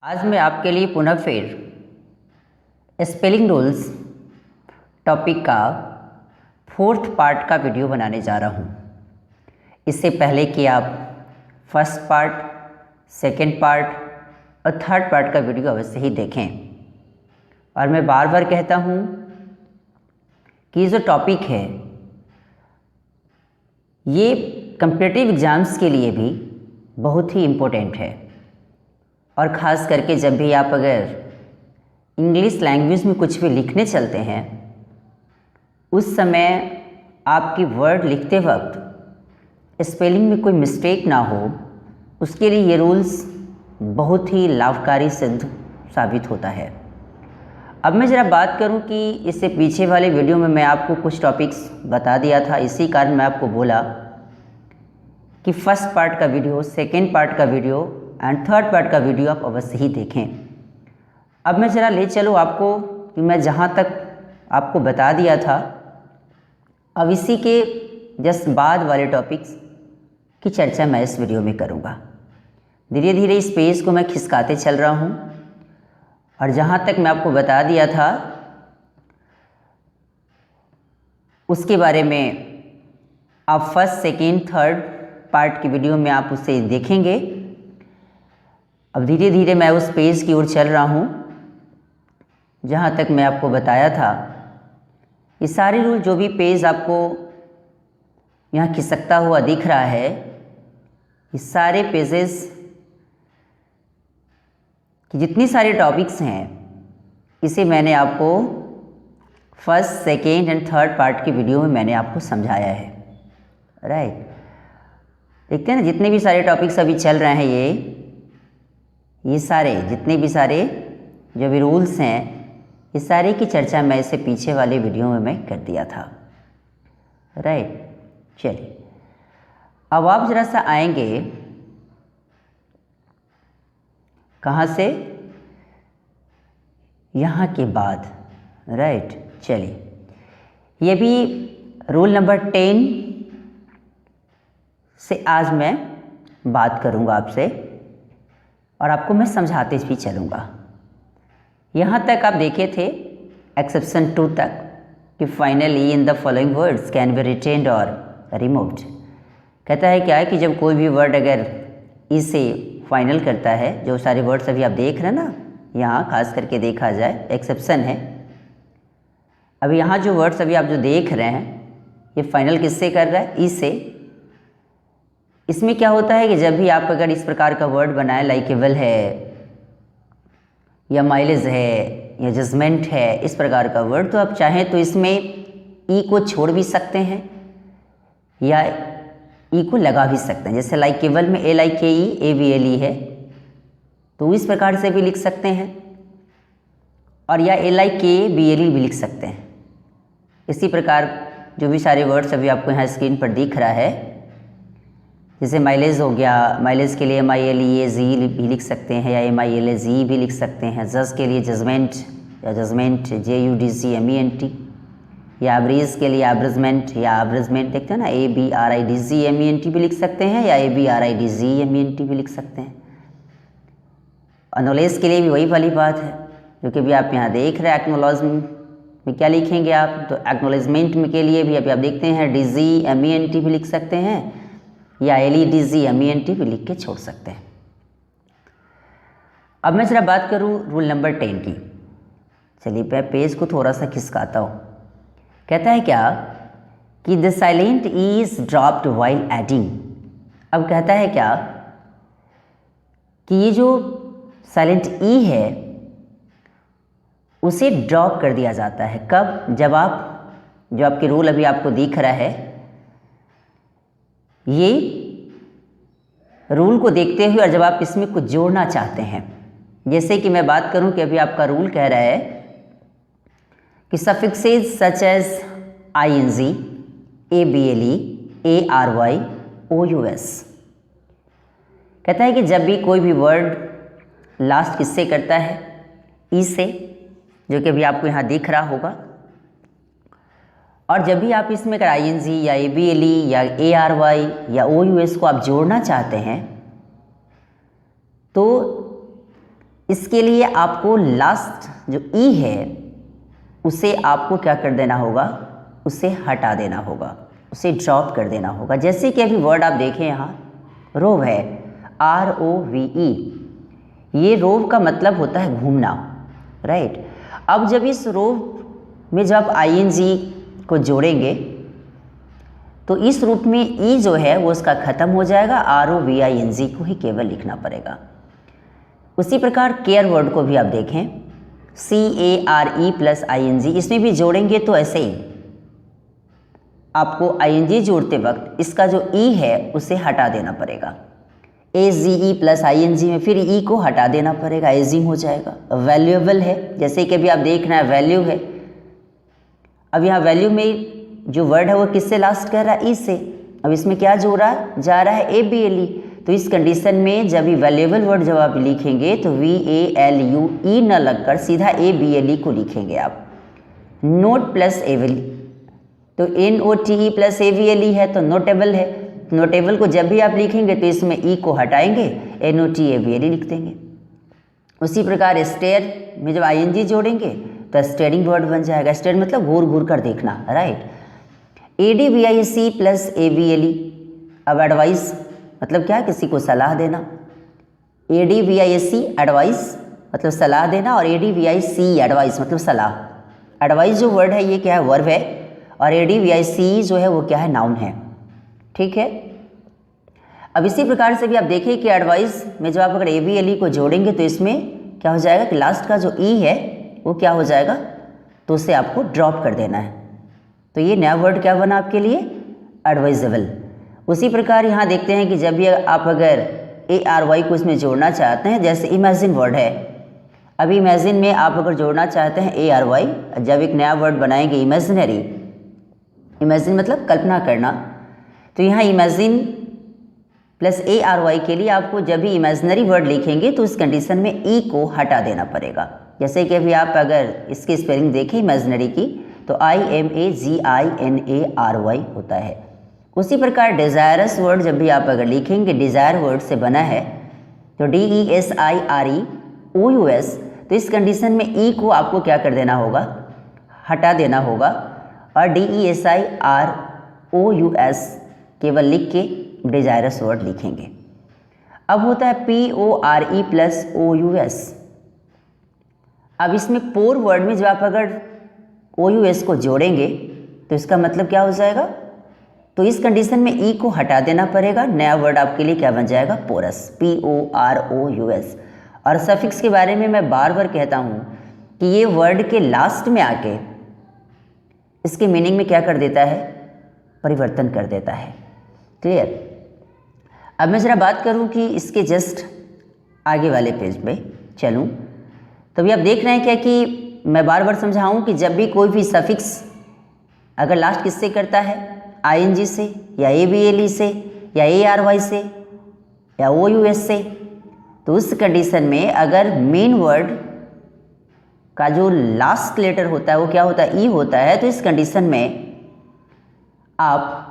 आज मैं आपके लिए पुनः फिर स्पेलिंग रूल्स टॉपिक का 4th पार्ट का वीडियो बनाने जा रहा हूँ। इससे पहले कि आप फर्स्ट पार्ट, सेकंड पार्ट और थर्ड पार्ट का वीडियो अवश्य ही देखें। और मैं बार बार कहता हूँ कि ये जो टॉपिक है ये कम्पिटिटिव एग्ज़ाम्स के लिए भी बहुत ही इम्पोर्टेंट है। और ख़ास करके जब भी आप अगर इंग्लिश लैंग्वेज में कुछ भी लिखने चलते हैं उस समय आपकी वर्ड लिखते वक्त स्पेलिंग में कोई मिस्टेक ना हो, उसके लिए ये रूल्स बहुत ही लाभकारी सिद्ध साबित होता है। अब मैं ज़रा बात करूं कि इससे पीछे वाले वीडियो में मैं आपको कुछ टॉपिक्स बता दिया था, इसी कारण मैं आपको बोला कि फर्स्ट पार्ट का वीडियो, सेकेंड पार्ट का वीडियो एंड थर्ड पार्ट का वीडियो आप अवश्य ही देखें। अब मैं ज़रा ले चलूँ आपको कि मैं जहाँ तक आपको बता दिया था, अब इसी के जस्ट बाद वाले टॉपिक्स की चर्चा मैं इस वीडियो में करूँगा। धीरे धीरे इस पेज को मैं खिसकाते चल रहा हूँ और जहाँ तक मैं आपको बता दिया था उसके बारे में आप फर्स्ट, सेकेंड, थर्ड पार्ट की वीडियो में आप उसे देखेंगे। अब धीरे धीरे मैं उस पेज की ओर चल रहा हूँ जहाँ तक मैं आपको बताया था। ये सारे रूल, जो भी पेज आपको यहाँ खिसकता हुआ दिख रहा है, ये सारे पेजेस की जितनी सारे टॉपिक्स हैं इसे मैंने आपको first, second and third part की वीडियो में मैंने आपको समझाया है। राइट, देखते हैं ना, जितने भी सारे टॉपिक्स अभी चल रहे हैं ये सारे जितने भी सारे जो भी रूल्स हैं ये सारे की चर्चा मैं इससे पीछे वाले वीडियो में मैं कर दिया था। राइट, चलिए अब आप ज़रा सा आएंगे कहाँ से, यहाँ के बाद। राइट, चलिए ये भी रूल नंबर 10 से आज मैं बात करूँगा आपसे और आपको मैं समझाते भी चलूँगा। यहाँ तक आप देखे थे एक्सेप्शन 2 तक कि finally in the following words can be retained और रिमूव्ड। कहता है क्या है कि जब कोई भी वर्ड अगर इसे फाइनल करता है, जो सारे वर्ड्स अभी आप देख रहे हैं ना, यहाँ खास करके देखा जाए एक्सेप्शन है। अभी यहाँ जो वर्ड्स अभी आप जो देख रहे हैं ये फाइनल किससे कर रहा है, इससे। इसमें क्या होता है कि जब भी आप अगर इस प्रकार का वर्ड बनाए, लाइकेबल है या माइलेज है या जजमेंट है, इस प्रकार का वर्ड, तो आप चाहें तो इसमें ई को छोड़ भी सकते हैं या ई को लगा भी सकते हैं। जैसे लाइकेबल में LIKE ABLE है तो इस प्रकार से भी लिख सकते हैं, और या LIKBLE भी लिख सकते हैं। इसी प्रकार जो भी सारे वर्ड्स अभी आपको यहाँ स्क्रीन पर दिख रहा है, जैसे माइलेज हो गया, माइलेज के लिए MILEAZ भी लिख सकते हैं या MILAZ भी लिख सकते हैं। जज के लिए जजमेंट या जजमेंट JUDGMENT, या एवरेज के लिए एवरेजमेंट या एवरेजमेंट, देखते हैं ना, ABRIDGMENT भी लिख सकते हैं या ABRIDGMENT भी लिख सकते हैं। एक्नॉलेज के लिए भी वही वाली बात है जो कि भी आप यहाँ देख रहे हैं। एक्नॉलेजमेंट में क्या लिखेंगे आप, तो एक्नॉलेजमेंट में के लिए भी अभी आप देखते हैं DGMENT भी लिख सकते हैं या LEDGMENT भी लिख के छोड़ सकते हैं। अब मैं जरा बात करूँ रूल नंबर 10 की। चलिए मैं पेज को थोड़ा सा खिसकाता हूँ। कहता है क्या कि the silent E is dropped while adding. अब कहता है क्या कि ये जो साइलेंट ई है उसे ड्रॉप कर दिया जाता है। कब? जब आप, जो आपके रूल अभी आपको दिख रहा है, ये रूल को देखते हुए और जब आप इसमें कुछ जोड़ना चाहते हैं, जैसे कि मैं बात करूं कि अभी आपका रूल कह रहा है कि suffixes such as ING, ABLE, ARY, OUS। कहता है कि जब भी कोई भी वर्ड लास्ट किससे करता है, ई से, जो कि अभी आपको यहाँ दिख रहा होगा, और जब भी आप इसमें अगर ING या ABLE या ARY या OUS को आप जोड़ना चाहते हैं तो इसके लिए आपको लास्ट जो ई है उसे आपको क्या कर देना होगा, उसे हटा देना होगा, उसे ड्रॉप कर देना होगा। जैसे कि अभी वर्ड आप देखें यहाँ रोव है, ROVE, ये रोव का मतलब होता है घूमना, राइट। अब जब इस रोव में जब ING को जोड़ेंगे तो इस रूप में ई जो है वो उसका ख़त्म हो जाएगा, ROVING को ही केवल लिखना पड़ेगा। उसी प्रकार केयर वर्ड को भी आप देखें, CARE प्लस ING, इसमें भी जोड़ेंगे तो ऐसे ही आपको ING जोड़ते वक्त इसका जो ई है उसे हटा देना पड़ेगा। AGE प्लस ING में फिर ई को हटा देना पड़ेगा, एजिंग हो जाएगा। वैल्यूएबल है, जैसे कि अभी आप देख रहे हैं वैल्यू है, अब यहाँ वैल्यू में जो वर्ड है वो किससे लास्ट कर रहा है, ई से। अब इसमें क्या जोड़ा जा रहा है, ABLE। तो इस कंडीशन में जब ये वैल्यूएबल वर्ड जब आप लिखेंगे तो VALUE न लगकर सीधा ABLE को लिखेंगे आप। नोट प्लस एबल, तो NOTE प्लस ABLE है तो नोटेबल है। नोटेबल को जब भी आप लिखेंगे तो इसमें ई को हटाएंगे, NOTE ABLE लिख देंगे। उसी प्रकार स्टेयर में जब ING जोड़ेंगे तो स्टेयरिंग वर्ड बन जाएगा। स्टेयर मतलब घूर घूर कर देखना, राइट। ADVIC प्लस ABLE, अब एडवाइस मतलब क्या, किसी को सलाह देना। ADVIC एडवाइस मतलब सलाह देना, और ADVIC एडवाइस मतलब सलाह। एडवाइस जो वर्ड है ये क्या है, वर्ब है, और ADVIC जो है वो क्या है, नाउन है, ठीक है। अब इसी प्रकार से भी आप देखिए कि एडवाइस में जब आप अगर ABLE को जोड़ेंगे तो इसमें क्या हो जाएगा कि लास्ट का जो ई है वो क्या हो जाएगा, तो उसे आपको ड्रॉप कर देना है। तो ये नया वर्ड क्या बना आपके लिए, एडवाइजेबल। उसी प्रकार यहाँ देखते हैं कि जब भी आप अगर ARY को इसमें जोड़ना चाहते हैं, जैसे इमेजिन वर्ड है, अभी इमेजिन में आप अगर जोड़ना चाहते हैं ARY, जब एक नया वर्ड बनाएंगे इमेजिनरी, इमेजिन मतलब कल्पना करना, तो यहाँ इमेजिन प्लस ARY के लिए आपको जब भी इमेजिनरी वर्ड लिखेंगे तो उस कंडीशन में ई को हटा देना पड़ेगा। जैसे कि अभी आप अगर इसकी स्पेलिंग देखें इमेजिनरी की तो IMAGINARY होता है। उसी प्रकार डिज़ायरस वर्ड जब भी आप अगर लिखेंगे, डिज़ायर वर्ड से बना है तो DESIREOUS, तो इस कंडीशन में ई को आपको क्या कर देना होगा, हटा देना होगा, और DESIROUS केवल लिख के डिज़ायरस वर्ड लिखेंगे। अब होता है PORE प्लस OUS। अब इसमें पोर वर्ड में जब आप अगर OUS को जोड़ेंगे तो इसका मतलब क्या हो जाएगा, तो इस कंडीशन में ई को हटा देना पड़ेगा। नया वर्ड आपके लिए क्या बन जाएगा, पोरस, POROUS। और सफिक्स के बारे में मैं बार बार कहता हूँ कि ये वर्ड के लास्ट में आके इसके मीनिंग में क्या कर देता है, परिवर्तन कर देता है। क्लियर। अब मैं ज़रा बात करूँ कि इसके जस्ट आगे वाले पेज पे चलूँ, तो अभी आप देख रहे हैं क्या कि मैं बार बार समझाऊँ कि जब भी कोई भी सफिक्स अगर लास्ट किससे करता है, ING से या ABLE से या ARY से या OUS से, तो उस कंडीशन में अगर मेन वर्ड का जो लास्ट लेटर होता है वो क्या होता है, ई होता है, तो इस कंडीशन में आप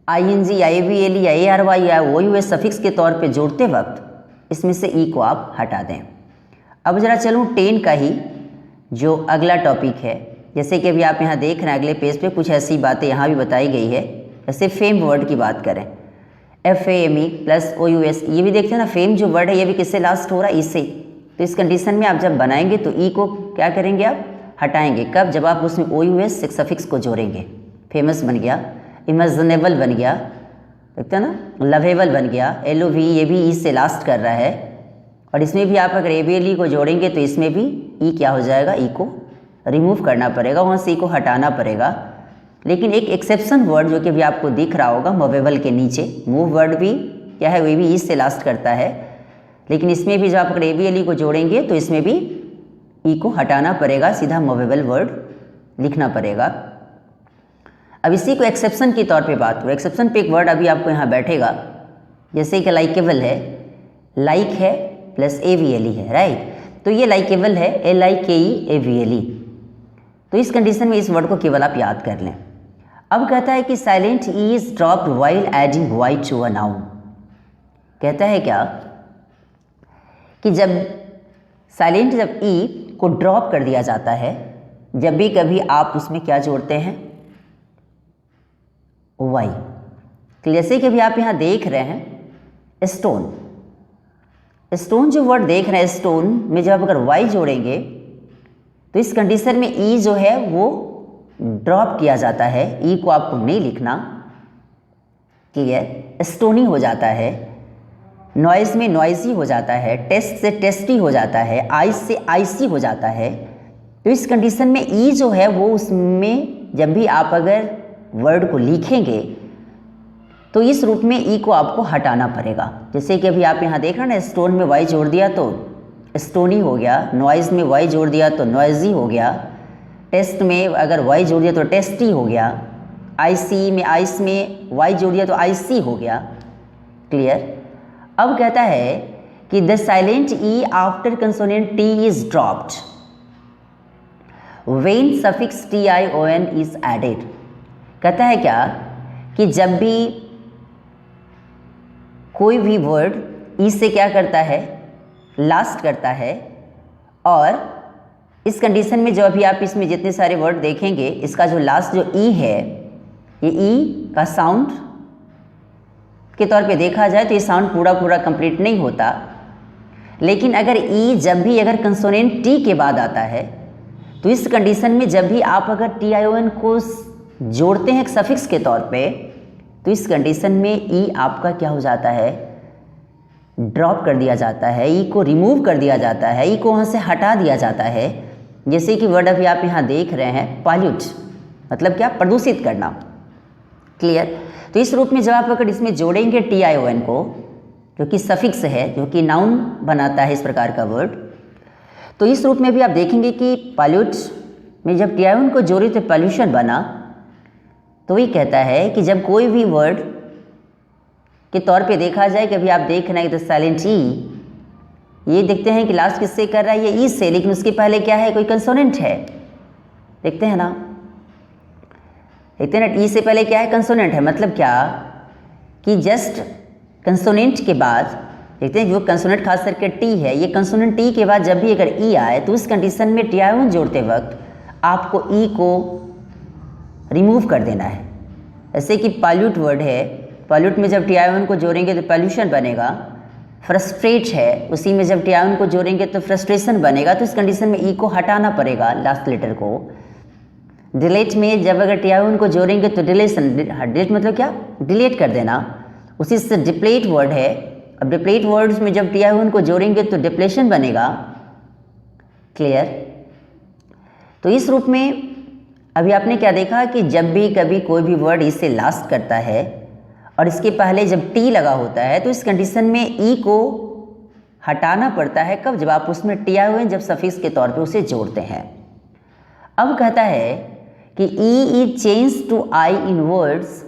ING या ABLE या ARY या OUS सफिक्स के तौर पे जोड़ते वक्त इसमें से ई को आप हटा दें। अब ज़रा चलूँ 10 का ही जो अगला टॉपिक है, जैसे कि अभी आप यहाँ देख रहे हैं अगले पेज पे कुछ ऐसी बातें यहाँ भी बताई गई है। जैसे फेम वर्ड की बात करें, FAME प्लस OUS, ये भी देखते हैं ना, फेम जो वर्ड है ये भी किससे लास्ट हो रहा है, इससे। तो इस कंडीशन में आप जब बनाएंगे तो ई को क्या करेंगे, आप हटाएंगे। कब, जब आप उसमें OUS सफिक्स को जोड़ेंगे। फेमस बन गया, इमेजिनेबल बन गया, देखते हैं ना, लवेबल बन गया, LOV, ये भी ई से लास्ट कर रहा है। और इसमें भी आप अगर ABLE को जोड़ेंगे तो इसमें भी ई क्या हो जाएगा, ई को रिमूव करना पड़ेगा, वहाँ से ई को हटाना पड़ेगा। लेकिन एक एक्सेप्शन वर्ड जो कि भी आपको दिख रहा होगा मूवेबल के नीचे, मूव वर्ड भी क्या है, वे भी ई से लास्ट करता है। लेकिन इसमें भी जब आप अगर ABLE को जोड़ेंगे तो इसमें भी ई को हटाना पड़ेगा, सीधा मूवेबल वर्ड लिखना पड़ेगा। अब इसी को एक्सेप्शन के तौर पे बात हो, एक्सेप्शन पे एक वर्ड अभी आपको यहाँ बैठेगा, जैसे कि लाइकेबल है, लाइक है प्लस ABLE है, राइट। तो ये लाइकेबल है, LIKE-ABLE। तो इस कंडीशन में इस वर्ड को केवल आप याद कर लें। अब कहता है कि silent E is dropped while adding Y to a noun. कहता है क्या कि जब साइलेंट जब ई को ड्रॉप कर दिया जाता है, जब भी कभी आप उसमें क्या जोड़ते हैं, वाई। तो जैसे कि अभी आप यहाँ देख रहे हैं स्टोन, स्टोन जो वर्ड देख रहे हैं, स्टोन में जब अगर वाई जोड़ेंगे तो इस कंडीशन में ई जो है वो ड्रॉप किया जाता है, ई को आपको नहीं लिखना, क्लियर, स्टोनी हो जाता है, नॉइज़ में नॉइजी हो जाता है, टेस्ट से टेस्टी हो जाता है, आइस से आइसी हो जाता है। तो इस कंडीशन में ई जो है वो उसमें जब भी आप अगर वर्ड को लिखेंगे तो इस रूप में ई को आपको हटाना पड़ेगा। जैसे कि अभी आप यहाँ देख रहे हैं ना, स्टोन में वाई जोड़ दिया तो स्टोनी हो गया, नॉइज़ में वाई जोड़ दिया तो नॉइजी हो गया, टेस्ट में अगर वाई जोड़ दिया तो टेस्टी हो गया, आईसी में आइस में वाई जोड़ दिया तो आईसी हो गया, क्लियर। अब कहता है कि the silent E after consonant T is dropped when suffix T I O N is added. कहता है क्या कि जब भी कोई भी वर्ड ई से क्या करता है, लास्ट करता है, और इस कंडीशन में जो अभी आप इसमें जितने सारे वर्ड देखेंगे, इसका जो लास्ट जो ई है, ये ई का साउंड के तौर पे देखा जाए तो ये साउंड पूरा कंप्लीट नहीं होता। लेकिन अगर ई जब भी अगर कंसोनेंट टी के बाद आता है तो इस कंडीशन में जब भी आप अगर टी आई ओ एन को जोड़ते हैं एक सफिक्स के तौर पे, तो इस कंडीशन में ई आपका क्या हो जाता है, ड्रॉप कर दिया जाता है, ई को रिमूव कर दिया जाता है, ई को वहाँ से हटा दिया जाता है। जैसे कि वर्ड अभी आप यहाँ देख रहे हैं पॉल्यूट, मतलब क्या, प्रदूषित करना, क्लियर। तो इस रूप में जब आप अगर इसमें जोड़ेंगे टी आई ओ एन को, जो कि सफिक्स है, जो कि नाउन बनाता है इस प्रकार का वर्ड, तो इस रूप में भी आप देखेंगे कि पॉल्यूट में जब टी आई ओ एन को जोड़े तो पॉल्यूशन बना। तो वही कहता है कि जब कोई भी वर्ड के तौर पे देखा जाए कि अभी आप देख रहे हैं तो साइलेंट ई, ये देखते हैं कि लास्ट किससे कर रहा है, ये ई से, लेकिन उसके पहले क्या है, कोई कंसोनेंट है, देखते हैं ना, देखते हैं ना, ई से पहले क्या है, कंसोनेंट है। मतलब क्या कि जस्ट कंसोनेंट के बाद देखते हैं, जो कंसोनेंट खास करके टी है, ये कंसोनेंट टी के बाद जब भी अगर ई आए तो उस कंडीशन में टी आई ओ एन जोड़ते वक्त आपको ई को रिमूव कर देना है। जैसे कि पॉल्यूट वर्ड है, पॉल्यूट में जब टी आई ओ एन को जोड़ेंगे तो पॉल्यूशन बनेगा। फ्रस्ट्रेट है, उसी में जब टी आई ओ एन को जोड़ेंगे तो फ्रस्ट्रेशन बनेगा। तो इस कंडीशन में ई को हटाना पड़ेगा, लास्ट लेटर को। डिलेट में जब अगर टी आई ओ एन को जोड़ेंगे तो डिलेशन, डिलेट मतलब क्या, डिलीट कर देना। उसी से डिप्लेट वर्ड है, अब डिप्लेट वर्ड्स में जब टी आई ओ एन को जोड़ेंगे तो डिप्लेशन बनेगा, क्लियर। तो इस रूप में अभी आपने क्या देखा कि जब भी कभी कोई भी वर्ड इससे लास्ट करता है और इसके पहले जब टी लगा होता है तो इस कंडीशन में ई को हटाना पड़ता है। कब, जब आप उसमें टी आई ओ एन जब सफिक्स के तौर पे उसे जोड़ते हैं। अब कहता है कि E is change to I in words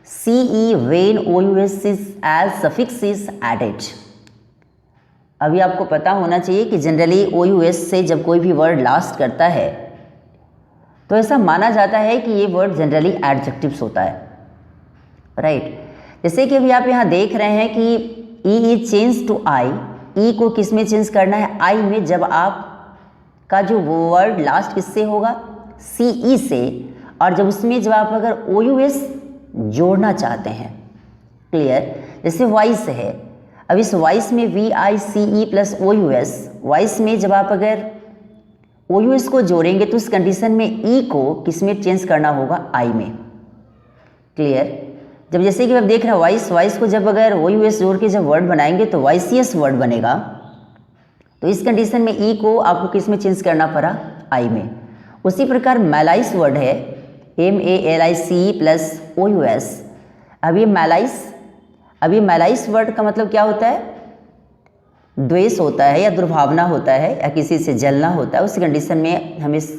C E when O U S is as suffix is added. अभी आपको पता होना चाहिए कि जनरली ओ यू एस से जब कोई भी वर्ड लास्ट करता है तो ऐसा माना जाता है कि ये वर्ड जनरली एडजेक्टिव्स होता है, राइट। जैसे कि अभी आप यहाँ देख रहे हैं कि ई इज चेंज टू आई, ई को किस में चेंज करना है, आई में। जब आप का जो वर्ड लास्ट किससे होगा, सी ई से, और जब उसमें जब आप अगर ओ यू एस जोड़ना चाहते हैं, क्लियर। जैसे वॉइस है, अब इस वॉइस में V I C E plus O U S, voice में जब आप अगर ओ यू एस को जोड़ेंगे तो इस कंडीशन में ई को किस में चेंज करना होगा, आई में, क्लियर। जब जैसे कि आप देख रहे हैं वॉइस, वॉइस को जब अगर ओ यू एस जोड़ के जब वर्ड बनाएंगे तो वॉइसियस वर्ड बनेगा। तो इस कंडीशन में ई को आपको किस में चेंज करना पड़ा, आई में। उसी प्रकार मैलाइस वर्ड है, M A L I C plus O U S. अब ये मैलाइस वर्ड का मतलब क्या होता है, द्वेष होता है या दुर्भावना होता है या किसी से जलना होता है। उस कंडीशन में हम इस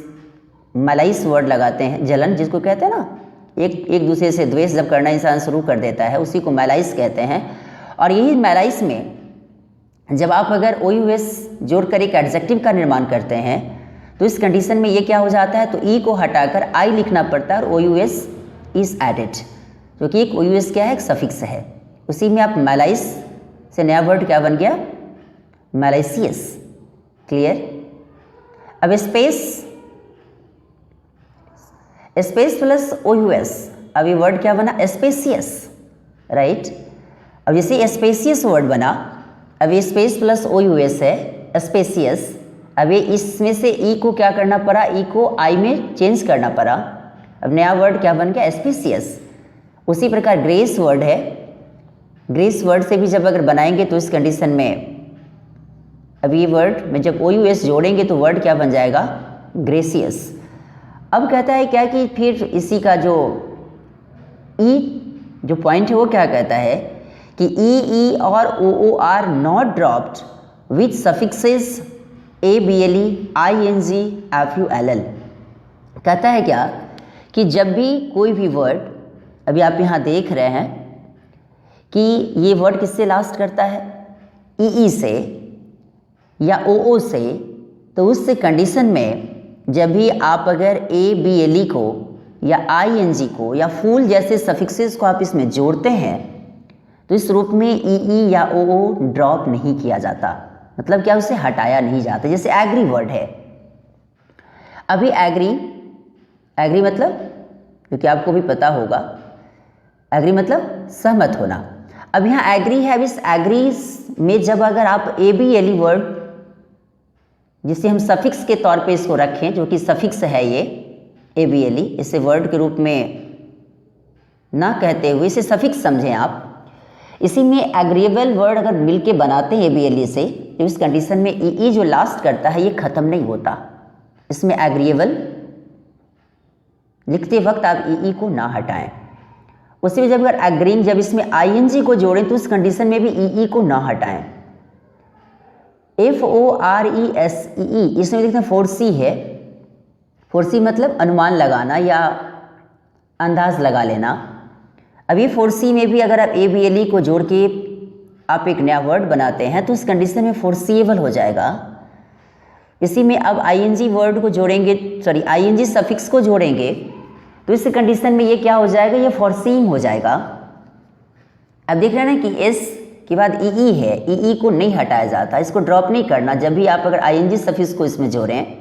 मैलाइस वर्ड लगाते हैं, जलन जिसको कहते हैं ना, एक दूसरे से द्वेष जब करना इंसान शुरू कर देता है, उसी को मैलाइस कहते हैं। और यही मैलाइस में जब आप अगर ओ यू एस जोड़कर एक एडजेक्टिव का निर्माण करते हैं तो इस कंडीशन में ये क्या हो जाता है, तो ई को हटाकर आई लिखना पड़ता है और ओ यू एस इज एडेड, क्योंकि एक ओ यू एस क्या है, एक सफिक्स है। उसी में आप मैलाइस से नया वर्ड क्या बन गया, मैलिशियस। क्लियर। अब स्पेस प्लस OUS, अब ये वर्ड क्या बना? Spacious, right. अब जैसे स्पेसियस वर्ड बना, अब ये स्पेस प्लस OUS है, स्पेसियस। अब ये इसमें से ई को क्या करना पड़ा? ई को आई में चेंज करना पड़ा। अब नया वर्ड क्या बन गया? स्पेसियस। उसी प्रकार ग्रेस वर्ड है, ग्रेस वर्ड से भी जब अगर बनाएंगे तो इस कंडीशन में अब ये वर्ड में जब OUS जोड़ेंगे तो वर्ड क्या बन जाएगा? ग्रेसियस। अब कहता है क्या कि फिर इसी का जो ई जो पॉइंट है वो क्या कहता है कि ई और OO are not dropped with suffixes ABLE ING FULL। कहता है क्या कि जब भी कोई भी वर्ड, अभी आप यहाँ देख रहे हैं कि ये वर्ड किससे लास्ट करता है? ई से या OO से, तो उस कंडीशन में जब भी आप अगर ABLE को या ING को या फूल जैसे सफिक्सेस को आप इसमें जोड़ते हैं तो इस रूप में ई या OO ड्रॉप नहीं किया जाता, मतलब क्या उसे हटाया नहीं जाता। जैसे एग्री वर्ड है, अभी एग्री मतलब, क्योंकि आपको भी पता होगा, एग्री मतलब सहमत होना। अब यहाँ एग्री है, अब इस एग्री में जब अगर आप ABLE वर्ड जिसे हम सफिक्स के तौर पे इसको रखें, जो कि सफिक्स है ये ABLE, इसे वर्ड के रूप में ना कहते हुए इसे सफिक्स समझें आप। इसी में एग्रीएबल वर्ड अगर मिलके बनाते हैं ABLE से, तो इस कंडीशन में ई जो लास्ट करता है ये खत्म नहीं होता। इसमें एग्रीएबल लिखते वक्त आप ई को ना हटाएं। उसी में जब अगर एग्रीइंग, जब इसमें ING को जोड़ें तो उस कंडीशन में भी ई को ना हटाएं। FORESEE, इसमें लिखते हैं फोर्सी है। फोर्सी मतलब अनुमान लगाना या अंदाज लगा लेना। अब ये फोर्सी में भी अगर आप ABLE को जोड़ के आप एक नया वर्ड बनाते हैं तो इस कंडीशन में फोर्सिएबल हो जाएगा। इसी में अब ING वर्ड को जोड़ेंगे, सॉरी ING सफिक्स को जोड़ेंगे तो इस कंडीशन में ये क्या हो जाएगा? ये फोर्सीइंग हो जाएगा। अब देख रहे हैं ना कि S के बाद ई है, ई को नहीं हटाया जाता, इसको ड्रॉप नहीं करना जब भी आप अगर ING सफिक्स को इसमें जोड़ें।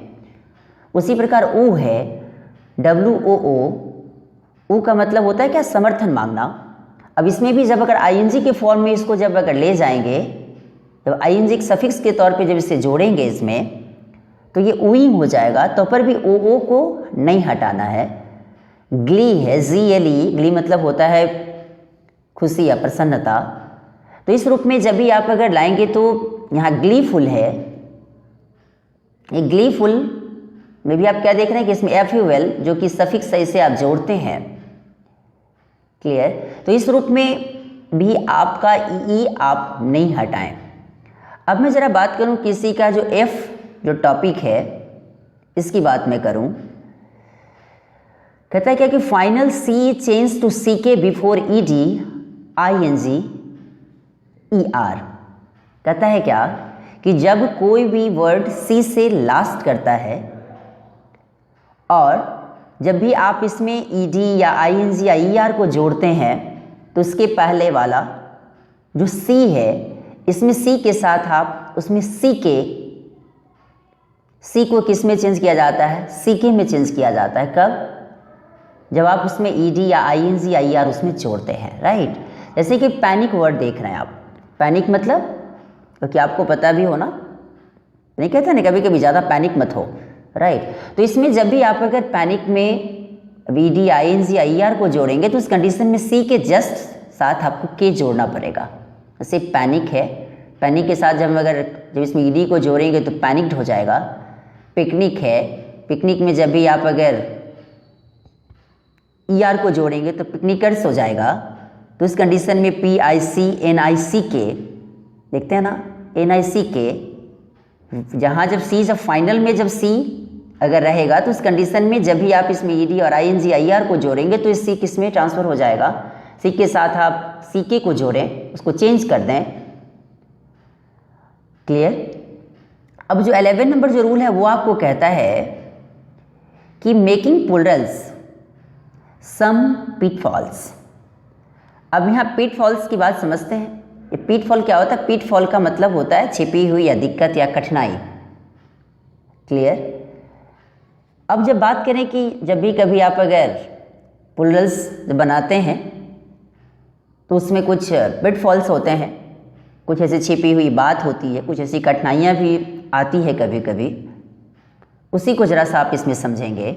उसी प्रकार U है, WOO, U का मतलब होता है क्या? समर्थन मांगना। अब इसमें भी जब अगर ING के फॉर्म में इसको जब अगर ले जाएंगे, जब ING सफिक्स के तौर पे जब इसे जोड़ेंगे इसमें, तो ये ऊइंग हो जाएगा। तो पर भी OO को नहीं हटाना है। ग्ली है, GLE, ग्ली मतलब होता है खुशी या प्रसन्नता। तो इस रूप में जब भी आप अगर लाएंगे तो यहाँ ग्लीफुल है, ये ग्लीफुल में भी आप क्या देख रहे हैं कि इसमें FUL जो कि सफिक्स है इसे आप जोड़ते हैं। क्लियर। तो इस रूप में भी आपका ई आप नहीं हटाएं। अब मैं ज़रा बात करूं किसी का जो F जो टॉपिक है इसकी बात मैं करूं। कहता है क्या कि final C change to CK before ED ING ER। कहता है क्या कि जब कोई भी वर्ड C से लास्ट करता है और जब भी आप इसमें ED या ING या ER को जोड़ते हैं तो उसके पहले वाला जो C है, इसमें C के साथ आप उसमें C को किस में चेंज किया जाता है? CK में चेंज किया जाता है। कब? जब आप उसमें ED या ING या ER उसमें जोड़ते हैं, राइट। जैसे कि पैनिक वर्ड देख रहे हैं आप, पैनिक मतलब क्योंकि आपको पता भी हो ना, नहीं कहते ना कभी कभी ज़्यादा पैनिक मत हो, राइट। तो इसमें जब भी आप अगर पैनिक में ED ING या ER को जोड़ेंगे तो उस कंडीशन में C के जस्ट साथ आपको K जोड़ना पड़ेगा। जैसे पैनिक है, पैनिक के साथ जब इसमें ED को जोड़ेंगे तो पैनिक्ड हो जाएगा। पिकनिक है, पिकनिक में जब भी आप अगर ER को जोड़ेंगे तो पिकनिकर्स हो जाएगा। तो इस कंडीशन में PICNICK देखते हैं ना, NICK, जहाँ जब C जब फाइनल में जब C अगर रहेगा तो इस कंडीशन में जब भी आप इसमें ED और ING या ER को जोड़ेंगे तो इस C किस में ट्रांसफ़र हो जाएगा? C के साथ आप CK को जोड़ें, उसको चेंज कर दें। क्लियर। अब जो 11 नंबर जो रूल है वो आपको कहता है कि मेकिंग प्लूरल्स सम पिटफॉल्स। अब यहाँ पिटफॉल्स की बात समझते हैं। ये पीटफॉल क्या होता है? पीटफॉल का मतलब होता है छिपी हुई या दिक्कत या कठिनाई। क्लियर? अब जब बात करें कि जब भी कभी आप अगर पुलल्स बनाते हैं तो उसमें कुछ पिटफॉल्स होते हैं, कुछ ऐसी छिपी हुई बात होती है, कुछ ऐसी कठिनाइयाँ भी आती है कभी कभी। उसी को ज़रा सा आप इसमें समझेंगे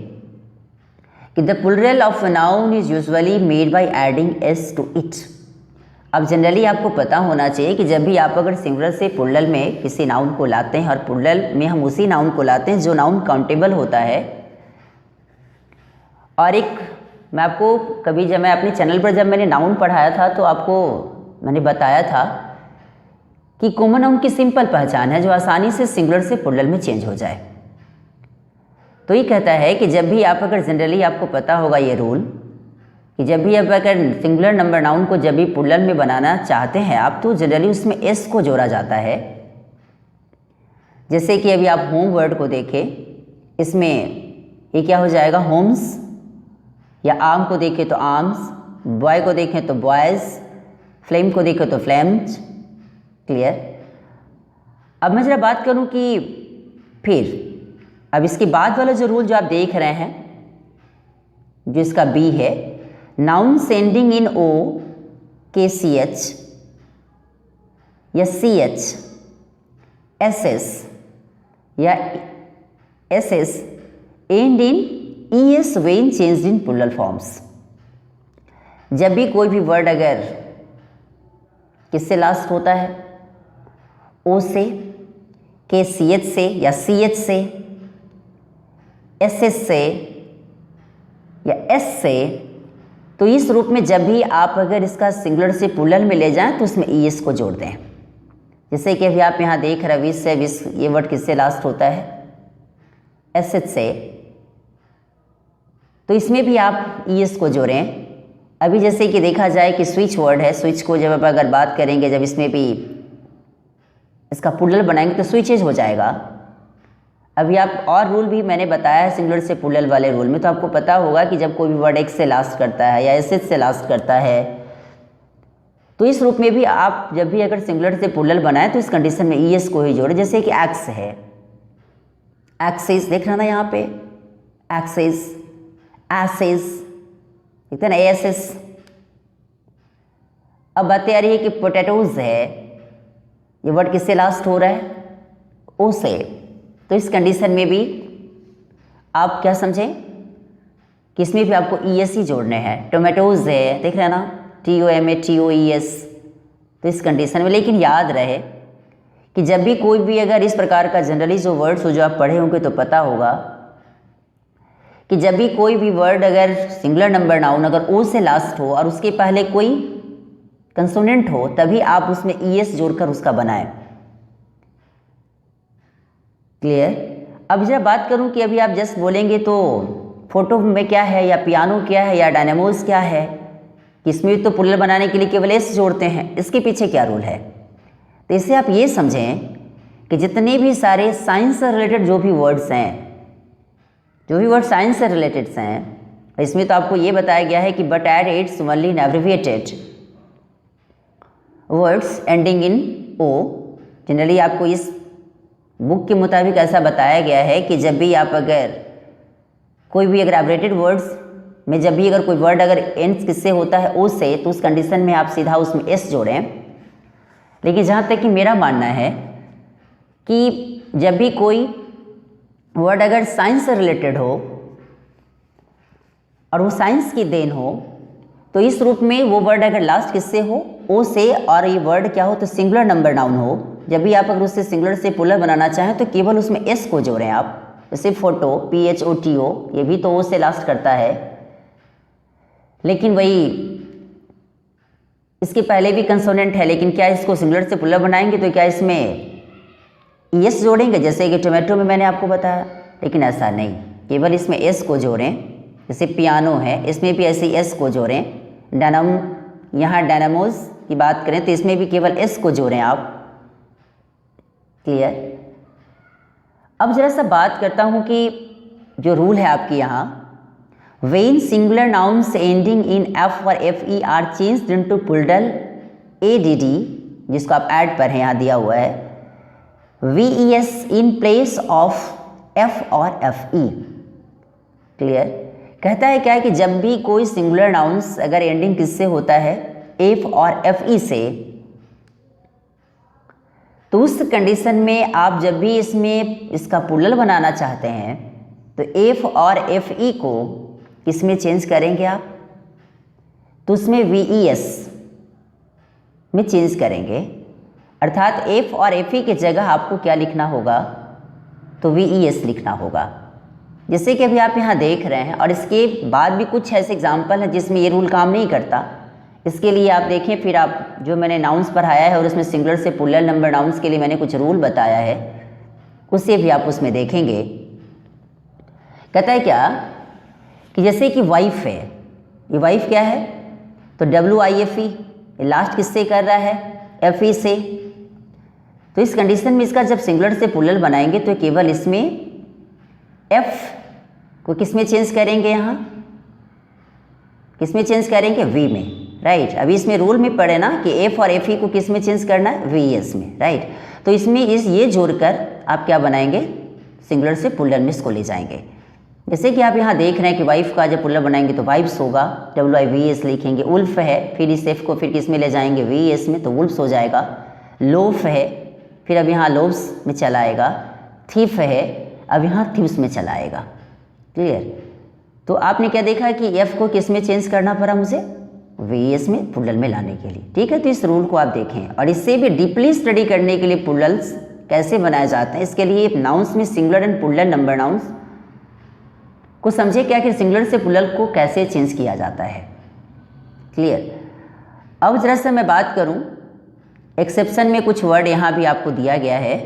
कि the plural of noun is usually made by adding S to it. अब जनरली आपको पता होना चाहिए कि जब भी आप अगर सिंगुलर से प्लूरल में किसी नाउन को लाते हैं, और प्लूरल में हम उसी नाउन को लाते हैं जो नाउन काउंटेबल होता है। और एक मैं आपको कभी जब मैं अपने चैनल पर जब मैंने नाउन पढ़ाया था तो आपको मैंने बताया था कि कॉमन नाउन की सिंपल पहचान है जो आसानी से सिंगुलर से प्लूरल में चेंज हो जाए। तो ये कहता है कि जब भी आप अगर जनरली आपको पता होगा ये रूल कि जब भी आप अगर सिंगुलर नंबर नाउन को जब भी प्लूरल में बनाना चाहते हैं आप, तो जनरली उसमें एस को जोड़ा जाता है। जैसे कि अभी आप होम वर्ड को देखें, इसमें ये क्या हो जाएगा? होम्स। या आम को देखें तो आर्म्स, बॉय को देखें तो बॉयज़, फ्लेम को देखें तो फ्लेम्स। क्लियर? अब मैं ज़रा बात करूं कि फिर अब इसके बाद वाला जो रूल जो आप देख रहे हैं, जो इसका बी है, नाउन सेंडिंग इन ओ के सी एच या सी एच एस एस या S S end in E S when change in plural forms. जब भी कोई भी वर्ड अगर किससे लास्ट होता है? ओ से, के सी एच से या सी एच से, एस एस से या एस से, तो इस रूप में जब भी आप अगर इसका सिंगुलर से प्लूरल में ले जाएं तो उसमें ई एस को जोड़ दें। जैसे कि अभी आप यहाँ देख रहे हैं विस से, विस ये वर्ड किससे लास्ट होता है? एस एच से, तो इसमें भी आप ई एस को जोड़ें। अभी जैसे कि देखा जाए कि स्विच वर्ड है, स्विच को जब आप अगर बात करेंगे, जब इसमें भी इसका प्लूरल बनाएंगे तो स्विचेज हो जाएगा। अभी आप और रूल भी मैंने बताया है सिंगुलर से प्लूरल वाले रूल में, तो आपको पता होगा कि जब कोई भी वर्ड एक्स से लास्ट करता है या एस एच से लास्ट करता है, तो इस रूप में भी आप जब भी अगर सिंगुलर से प्लूरल बनाए तो इस कंडीशन में ई एस को ही जोड़े। जैसे कि एक्स है, एक्सेस देख रहा ना यहाँ पे, एक्सेस, एसेस, देखते ना, एस एस। अब बातें आ रही है कि पोटैटोज है, ये वर्ड किससे लास्ट हो रहा है? ओ से। तो इस कंडीशन में भी आप क्या समझें कि इसमें भी आपको ई एस ही जोड़ने हैं। टोमेटोज है, देख रहे हैं ना, T O M A T O E S. तो इस कंडीशन में लेकिन याद रहे कि जब भी कोई भी अगर इस प्रकार का जनरली जो वर्ड्स हो जो आप पढ़े होंगे तो पता होगा कि जब भी कोई भी वर्ड अगर सिंगुलर नंबर नाउन अगर ओ से लास्ट हो और उसके पहले कोई कंसोनेंट हो, तभी आप उसमें ई एस जोड़कर उसका बनाएं। क्लियर? अब जरा बात करूं कि अभी आप जस्ट बोलेंगे तो फोटो में क्या है या पियानो क्या है या डायनामोस क्या है, इसमें तो प्लूरल बनाने के लिए केवल एस जोड़ते हैं। इसके पीछे क्या रूल है? तो इससे आप ये समझें कि जितने भी सारे साइंस से रिलेटेड जो भी वर्ड्स हैं, जो भी वर्ड साइंस से रिलेटेड हैं, इसमें तो आपको ये बताया गया है कि but add it's only in abbreviated words ending in O. Generally आपको इस बुक के मुताबिक ऐसा बताया गया है कि जब भी आप अगर कोई भी अगर एब्रिविएटेड वर्ड्स में जब भी अगर कोई वर्ड अगर एंड किससे होता है ओ से, तो उस कंडीशन में आप सीधा उसमें एस जोड़ें। लेकिन जहाँ तक कि मेरा मानना है कि जब भी कोई वर्ड अगर साइंस से रिलेटेड हो और वो साइंस की देन हो, तो इस रूप में वो वर्ड अगर लास्ट किससे हो? ओ से, और ये वर्ड क्या हो? तो सिंगुलर नंबर नाउन हो। जब भी आप अगर उससे सिंगुलर से प्लूरल बनाना चाहें तो केवल उसमें एस को जोड़ें आप। जैसे photo, P H O T O, ये भी तो ओ से लास्ट करता है, लेकिन वही इसके पहले भी कंसोनेंट है। लेकिन क्या इसको सिंगुलर से प्लूरल बनाएंगे तो क्या इसमें एस जोड़ेंगे? जैसे कि टोमेटो में मैंने आपको बताया, लेकिन ऐसा नहीं, केवल इसमें एस को जोड़ें। जैसे पियानो है, इसमें भी ऐसे एस को जोड़ें। यहाँ डायनामोज की बात करें तो इसमें भी केवल एस को जोड़ें आप। क्लियर? अब जरा सा बात करता हूँ कि जो रूल है आपके यहाँ, when singular nouns ending in F और F E are changed into plural A D D जिसको आप ऐड पर हैं, यहाँ दिया हुआ है VES in place of F और FE। क्लियर? कहता है क्या है कि जब भी कोई सिंगुलर नाउन्स अगर एंडिंग किससे होता है F और FE से, तो उस कंडीशन में आप जब भी इसमें इसका प्लूरल बनाना चाहते हैं तो F और FE को किस में चेंज करेंगे आप? तो उसमें VES में चेंज करेंगे, अर्थात F और FE की जगह आपको क्या लिखना होगा? तो VES लिखना होगा। जैसे कि अभी आप यहाँ देख रहे हैं, और इसके बाद भी कुछ ऐसे एग्जाम्पल हैं जिसमें ये रूल काम नहीं करता। इसके लिए आप देखें, फिर आप जो मैंने नाउन्स पढ़ाया है और उसमें सिंगुलर से प्लूरल नंबर नाउन्स के लिए मैंने कुछ रूल बताया है, उसे भी आप उसमें देखेंगे। कहता है क्या कि जैसे कि वाइफ है, ये वाइफ क्या है? तो WIFE, लास्ट किससे कर रहा है? FE से। तो इस कंडीशन में इसका जब सिंगुलर से प्लूरल बनाएंगे तो केवल इसमें F को किस में चेंज करेंगे? यहाँ किस में चेंज करेंगे? V में, राइट। अभी इसमें रूल में पढ़े ना कि F और FE को किस में चेंज करना है? VES में, राइट। तो इसमें ये जोड़कर आप क्या बनाएंगे? सिंगुलर से प्लूरल में इसको ले जाएंगे। जैसे कि आप यहाँ देख रहे हैं कि वाइफ का जब प्लूरल बनाएंगे तो वाइफ्स होगा, WIVES लिखेंगे। उल्फ है, फिर इस F को फिर किस में ले जाएंगे? VES में, तो वुल्फ्स हो जाएगा। लोफ है, फिर अब यहाँ लोव्स में चला आएगा। थीफ है, अब यहाँ थीव्स में चला आएगा। क्लियर? तो आपने क्या देखा कि F को किस में चेंज करना पड़ा मुझे? VES में, प्लूरल में लाने के लिए। ठीक है, तो इस रूल को आप देखें, और इससे भी डीपली स्टडी करने के लिए प्लूरल्स कैसे बनाए जाते हैं, इसके लिए नाउन्स में singular and plural number nouns को समझे क्या कि सिंगुलर से प्लूरल को कैसे चेंज किया जाता है। क्लियर? अब जरा से मैं बात करूं, एक्सेप्शन में कुछ वर्ड यहाँ भी आपको दिया गया है,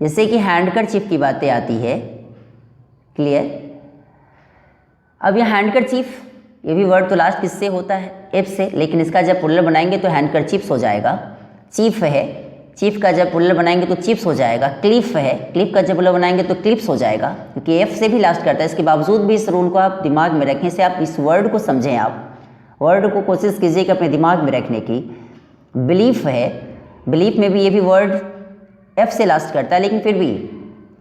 जैसे कि हैंडकरचीफ की बातें आती है। क्लियर? अब यह हैंडकरचीफ, ये भी वर्ड तो लास्ट किससे होता है? F से, लेकिन इसका जब प्लूरल बनाएंगे तो हैंडकरचीफ्स हो जाएगा। चीफ है, चीफ का जब प्लूरल बनाएंगे तो चिप्स हो जाएगा। क्लिफ है, क्लिफ का जब प्लूरल बनाएंगे तो क्लिप्स हो जाएगा, क्योंकि F से भी लास्ट करता है। इसके बावजूद भी इस रूल को आप दिमाग में रखें, से आप इस वर्ड को समझें, आप वर्ड को कोशिश कीजिए कि अपने दिमाग में रखने की। बिलीफ है, बिलीफ में भी ये भी वर्ड F से लास्ट करता है, लेकिन फिर भी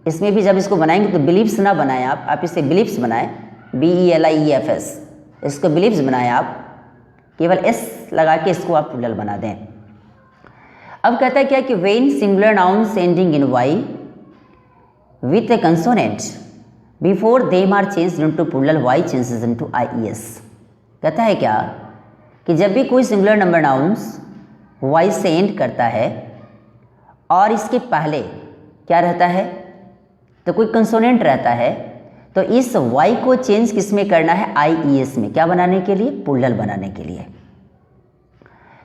इसमें भी जब इसको बनाएंगे तो बिलीफ्स ना बनाएं आप इसे बिलीफ्स बनाएं, BELIEFS, इसको बिलीफ्स बनाएं आप, केवल S लगा के इसको आप प्लूरल बना दें। अब कहता है क्या कि when singular nouns ending in Y with a consonant before them are changed into plural Y changes into IES। कहता है क्या कि जब भी कोई सिंगुलर नंबर नाउन्स Y से एंड करता है और इसके पहले क्या रहता है? तो कोई कंसोनेंट रहता है, तो इस Y को चेंज किस में करना है? IES में। क्या बनाने के लिए? प्लूरल बनाने के लिए।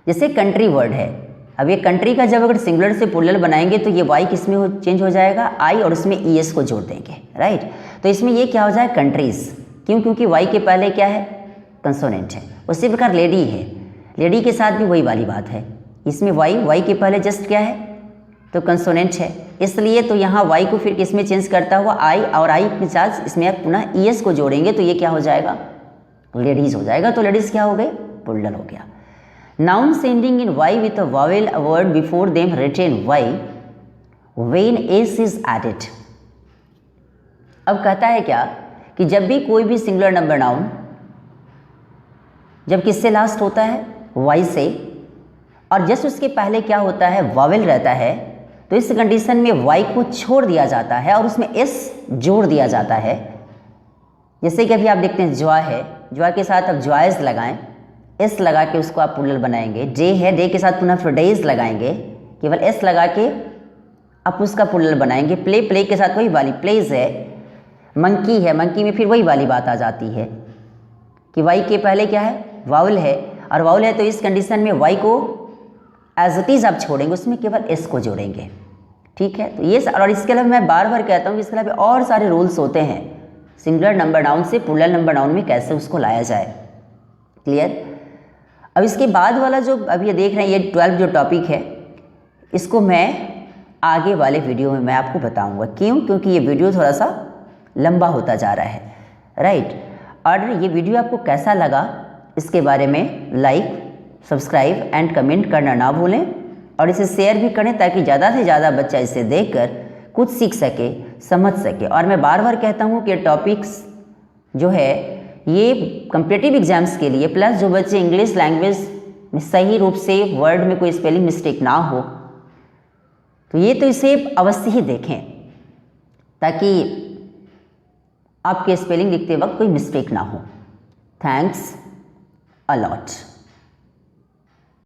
जैसे कंट्री वर्ड है, अब ये कंट्री का जब अगर सिंगुलर से प्लूरल बनाएंगे तो ये Y किस में चेंज हो जाएगा? I, और उसमें ES को जोड़ देंगे, राइट। तो इसमें ये क्या हो जाए? कंट्रीज। क्यों? क्योंकि Y के पहले क्या है? कंसोनेंट है। उसी प्रकार लेडी है, लेडी के साथ भी वही वाली बात है, इसमें Y के पहले जस्ट क्या है? तो कंसोनेंट है, इसलिए तो यहाँ Y को फिर किस में चेंज करता हुआ I, और I के साथ इसमें आप पुनः ES को जोड़ेंगे तो ये क्या हो जाएगा? लेडीज हो जाएगा। तो लेडीज क्या हो गए? प्लूरल हो गया। Nouns ending in Y with a vowel a word before them retain Y when S is added. अब कहता है क्या कि जब भी कोई भी सिंगुलर नंबर नाउन जब किससे लास्ट होता है? Y से, और जस्ट उसके पहले क्या होता है? वावेल रहता है, तो इस कंडीशन में Y को छोड़ दिया जाता है और उसमें S जोड़ दिया जाता है। जैसे कि अभी आप देखते हैं जॉय है, जॉय के साथ आप जॉयज लगाएं, S लगा के उसको आप प्लूरल बनाएंगे। डे है, डे के साथ पुनः फिर डेज लगाएंगे, केवल S लगा के आप उसका प्लूरल बनाएंगे। प्ले, प्ले के साथ वही वाली प्लेज है। मंकी है, मंकी में फिर वही वाली बात आ जाती है कि Y के पहले क्या है? वावल है, और वावल है तो इस कंडीशन में Y को एज इट इज़ आप छोड़ेंगे, उसमें केवल S को जोड़ेंगे। ठीक है, तो ये, और इसके अलावा मैं बार बार कहता हूँ कि इसके अलावा और सारे रूल्स होते हैं सिंगुलर नंबर नाउन से प्लूरल नंबर नाउन में कैसे उसको लाया जाए। क्लियर? अब इसके बाद वाला जो अभी ये देख रहे हैं, ये 12 जो टॉपिक है, इसको मैं आगे वाले वीडियो में मैं आपको बताऊंगा। क्यों? क्योंकि ये वीडियो थोड़ा सा लंबा होता जा रहा है, राइट। और ये वीडियो आपको कैसा लगा इसके बारे में लाइक, सब्सक्राइब एंड कमेंट करना ना भूलें। और इसे शेयर भी करें ताकि ज़्यादा से ज़्यादा बच्चा इसे देखकर कुछ सीख सके, समझ सके। और मैं बार बार कहता हूँ कि टॉपिक्स जो है ये कम्पिटिटिव एग्जाम्स के लिए, प्लस जो बच्चे इंग्लिश लैंग्वेज में सही रूप से वर्ड में कोई स्पेलिंग मिस्टेक ना हो, तो ये तो इसे अवश्य ही देखें ताकि आपके स्पेलिंग लिखते वक्त कोई मिस्टेक ना हो। Thanks a lot.